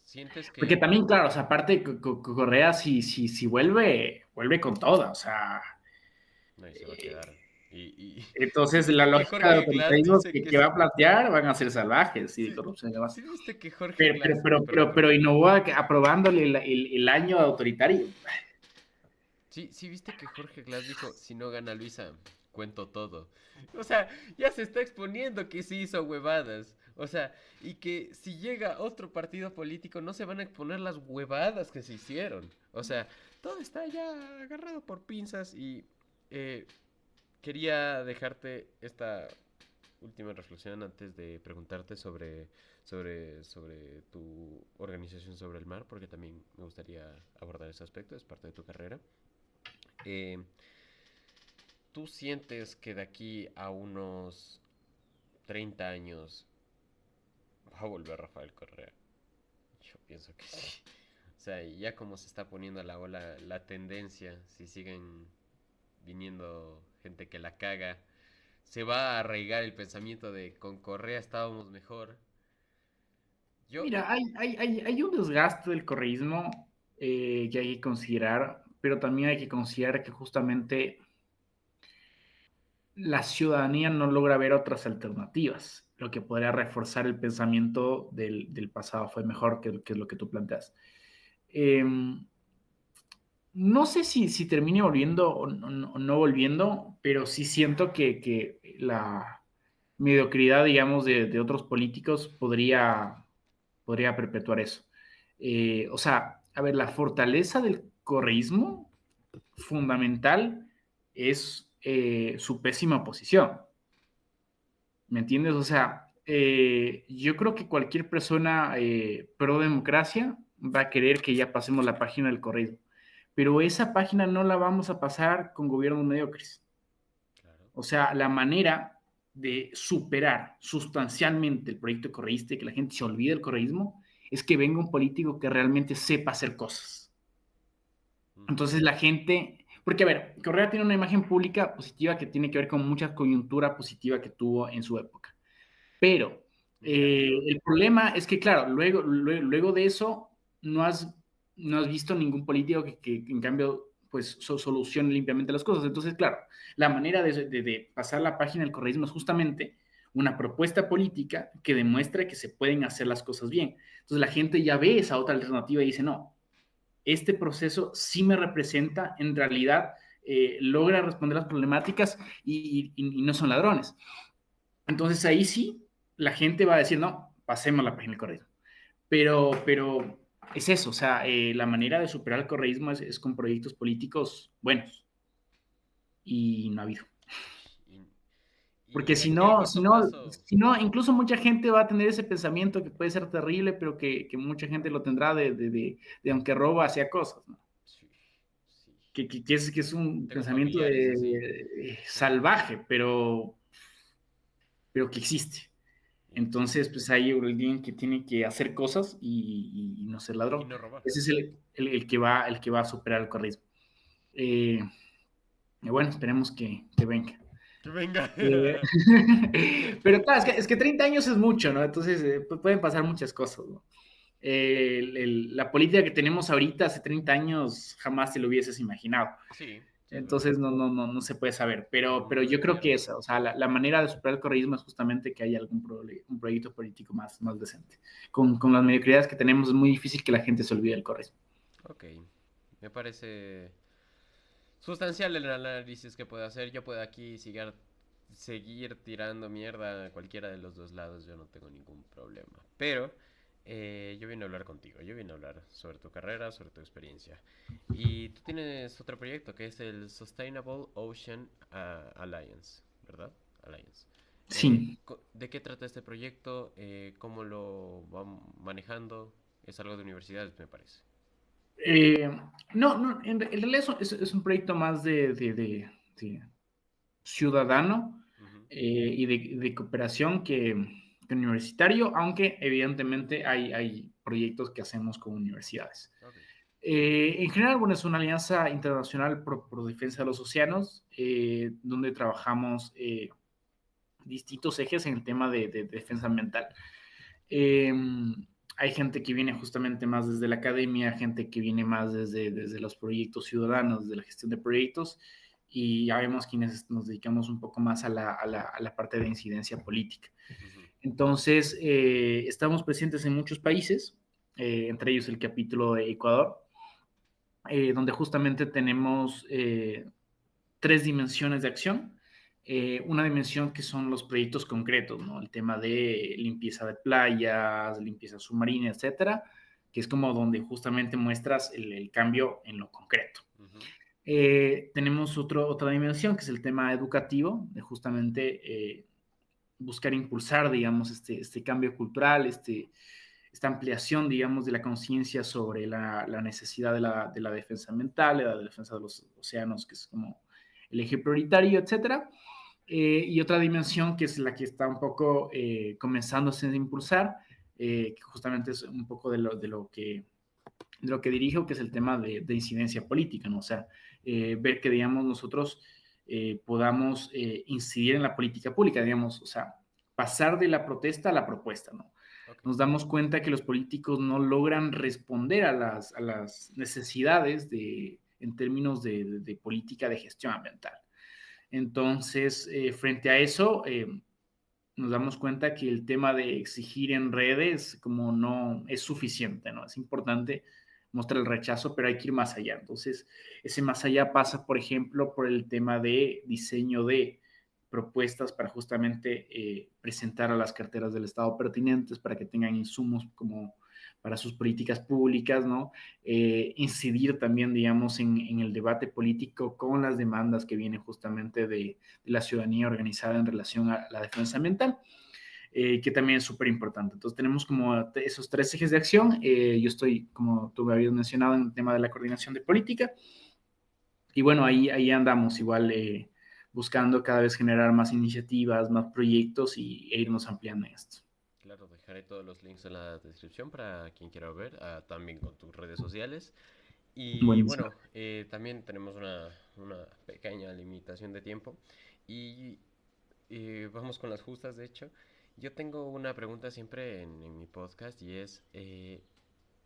Sientes Porque que. también, claro, o sea, aparte Correa si vuelve con toda, o sea, No, y se va a quedar. Y entonces la viste que lógica de Jorge Glass autoritarismo dice que que va sí. a plantear van a ser salvajes y de Sí, corrupción y demás. sí viste que Jorge Pero, pero, Glass. pero, Perdón, pero, perdón. pero Innova aprobándole el año autoritario. Sí, sí viste que Jorge Glass dijo, si no gana Luisa, cuento todo. O sea, ya se está exponiendo que sí hizo huevadas. O sea, y que si llega otro partido político no se van a exponer las huevadas que se hicieron. O sea, todo está ya agarrado por pinzas y eh, quería dejarte esta última reflexión antes de preguntarte sobre tu organización sobre el mar, porque también me gustaría abordar ese aspecto, es parte de tu carrera. Eh, ¿Tú sientes que de aquí a unos 30 años va a volver Rafael Correa? Yo pienso que sí. O sea, ya como se está poniendo a la ola la tendencia, si siguen viniendo gente que la caga, se va a arraigar el pensamiento de con Correa estábamos mejor. Yo, Mira, hay un desgaste del correísmo que hay que considerar, pero también hay que considerar que justamente la ciudadanía no logra ver otras alternativas, lo que podría reforzar el pensamiento del pasado fue mejor, que es lo que tú planteas. Eh, no sé si termine volviendo o no volviendo, pero sí siento que la mediocridad, digamos, de otros políticos podría perpetuar eso. O sea, a ver, la fortaleza del correísmo fundamental es su pésima posición. ¿Me entiendes? O sea, yo creo que cualquier persona pro democracia va a querer que ya pasemos la página del correísmo, pero esa página no la vamos a pasar con gobiernos mediocres. claro. O sea, la manera de superar sustancialmente el proyecto correísta y que la gente se olvide del correísmo es que venga un político que realmente sepa hacer cosas. Ujú, Entonces la gente, porque a ver, Correa tiene una imagen pública positiva que tiene que ver con mucha coyuntura positiva que tuvo en su época. Pero negativo. el problema es que, claro, luego de eso no has visto ningún político que en cambio pues solucione limpiamente las cosas. Entonces, claro, la manera de pasar la página del correísmo es justamente una propuesta política que demuestra que se pueden hacer las cosas bien. Entonces la gente ya ve esa otra alternativa y dice, no, este proceso sí me representa, en realidad logra responder las problemáticas y no son ladrones. Entonces ahí sí, la gente va a decir, no, pasemos la página del correísmo. Pero es eso, o sea, la manera de superar el correísmo es con proyectos políticos buenos y no ha habido. Y, Porque Y aquí el corto plazo, si no, incluso mucha gente va a tener ese pensamiento que puede ser terrible, pero que mucha gente lo tendrá de aunque roba hacia cosas, ¿no? sí, sí. Que es un Tengo pensamiento familiares así. Tengo salvaje, pero que existe. Entonces, Exacto. pues hay alguien que tiene que hacer cosas y no ser Y ladrón. no robar. Ese es el que va a superar el corrismo. Eh, y bueno, esperemos que venga. Que venga. Eh, pero claro, es que 30 años es mucho, ¿no? Entonces pueden pasar muchas cosas, ¿no? La política que tenemos ahorita hace 30 años jamás te lo hubieses imaginado. Sí, sí es verdad. Entonces no se puede saber, El pero mundo ha yo creo que cambiado. esa, o sea, la manera de superar el correísmo es justamente que haya un proyecto político más decente. Con las mediocridades que tenemos es muy difícil que la gente se olvide del correísmo. Ok. Me parece sustancial el análisis que puedo hacer. Yo puedo aquí seguir tirando mierda a cualquiera de los dos lados. Yo no tengo ningún problema. Pero yo vine a hablar contigo. Yo vine a hablar sobre tu carrera, sobre tu experiencia. Y tú tienes otro proyecto que es el Sustainable Ocean Alliance, ¿verdad? Alliance. Sí. ¿De qué trata este proyecto? ¿Cómo lo van manejando? Es algo de universidades, me parece. Eh, no, en realidad es un proyecto más de ciudadano Ujú. de cooperación que universitario, aunque evidentemente hay proyectos que hacemos con universidades. Ok. En general, bueno, es una alianza internacional por defensa de los océanos, donde trabajamos distintos ejes en el tema de defensa ambiental. Eh, Hay gente que viene justamente más desde la academia, gente que viene más desde los proyectos ciudadanos, de la gestión de proyectos, y ya vemos quienes nos dedicamos un poco más a la parte de incidencia política. Ujú. Entonces, estamos presentes en muchos países, entre ellos el capítulo de Ecuador, donde justamente tenemos tres dimensiones de acción. Una dimensión que son los proyectos concretos, ¿no? El tema de limpieza de playas, limpieza submarina, etcétera, que es como donde justamente muestras el cambio en lo concreto. Ujú. Tenemos otra dimensión que es el tema educativo, de justamente buscar impulsar, digamos, este cambio cultural, esta ampliación, digamos, de la conciencia sobre la necesidad de la defensa ambiental, de la defensa de los océanos, que es como el eje prioritario, etcétera. Y otra dimensión que es la que está un poco comenzándose a impulsar, que justamente es un poco de lo que dirijo, que es el tema de incidencia política, ¿no? O sea, ver que, digamos, nosotros podamos incidir en la política pública, digamos, o sea, pasar de la protesta a la propuesta, ¿no? Ok. Nos damos cuenta que los políticos no logran responder a las necesidades en términos de política de gestión ambiental. Entonces, frente a eso, nos damos cuenta que el tema de exigir en redes como no es suficiente, ¿no? Es importante mostrar el rechazo, pero hay que ir más allá. Entonces, ese más allá pasa, por ejemplo, por el tema de diseño de propuestas para justamente presentar a las carteras del Estado pertinentes para que tengan insumos como para sus políticas públicas, ¿no? Incidir también, digamos, en el debate político con las demandas que vienen justamente de la ciudadanía organizada en relación a la defensa ambiental, que también es súper importante. Entonces tenemos como esos tres ejes de acción. Yo estoy, como tú me habías mencionado, en el tema de la coordinación de política. Y bueno, ahí andamos igual buscando cada vez generar más iniciativas, más proyectos e irnos ampliando en esto. Claro, dejaré todos los links en la descripción para quien quiera ver, también con tus redes sociales. Y Buenísimo. bueno, también tenemos una pequeña limitación de tiempo. Y vamos con las justas, de hecho. Yo tengo una pregunta siempre en mi podcast y es,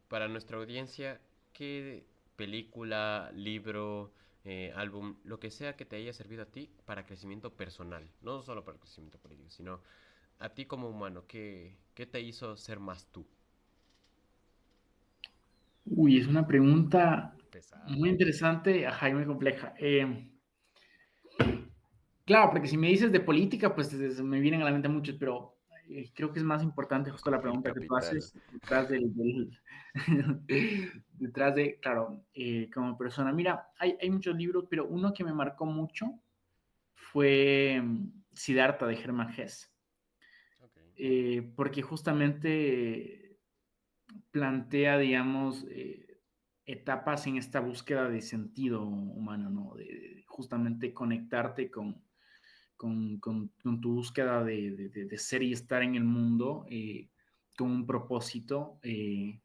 para nuestra audiencia, ¿qué película, libro, álbum, lo que sea que te haya servido a ti para crecimiento personal? No solo para crecimiento político, sino a ti como humano, ¿qué te hizo ser más tú? Uy, es una pregunta muy Pesada. interesante, ajá, y muy compleja. Claro, porque si me dices de política, pues me vienen a la mente muchos, pero creo que es más importante justo la El pregunta que tú capital. haces detrás detrás de, claro, como persona. Mira, hay muchos libros, pero uno que me marcó mucho fue Siddhartha de Hermann Hesse, Ok. porque justamente plantea, digamos, etapas en esta búsqueda de sentido humano, ¿no? De justamente conectarte con tu búsqueda de ser y estar en el mundo con un propósito y,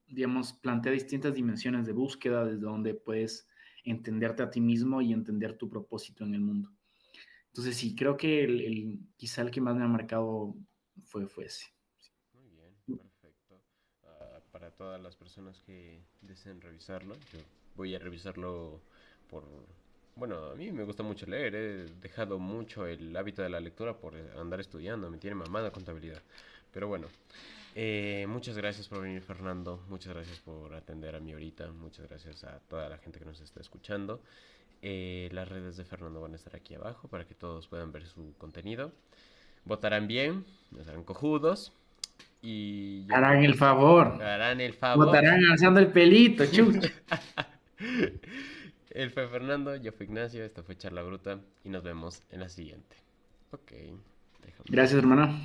digamos, plantea distintas dimensiones de búsqueda desde donde puedes entenderte a ti mismo y entender tu propósito en el mundo. Entonces, sí, creo que quizá el que más me ha marcado fue ese. Muy bien, perfecto. Para todas las personas que deseen revisarlo, yo voy a revisarlo por... Bueno, a mí me gusta mucho leer, he dejado mucho el hábito de la lectura por andar estudiando, me tiene mamada contabilidad. Pero bueno, muchas gracias por venir, Fernando, muchas gracias por atender a mí ahorita, muchas gracias a toda la gente que nos está escuchando. Las redes de Fernando van a estar aquí abajo para que todos puedan ver su contenido. Votarán bien, no serán cojudos. Y yo creo Harán el que favor. harán el favor. Botarán alzando el pelito, chucho. Él fue Fernando, yo fui Ignacio, esto fue Charla Bruta y nos vemos en la siguiente. Ok, déjame. Gracias, hermano.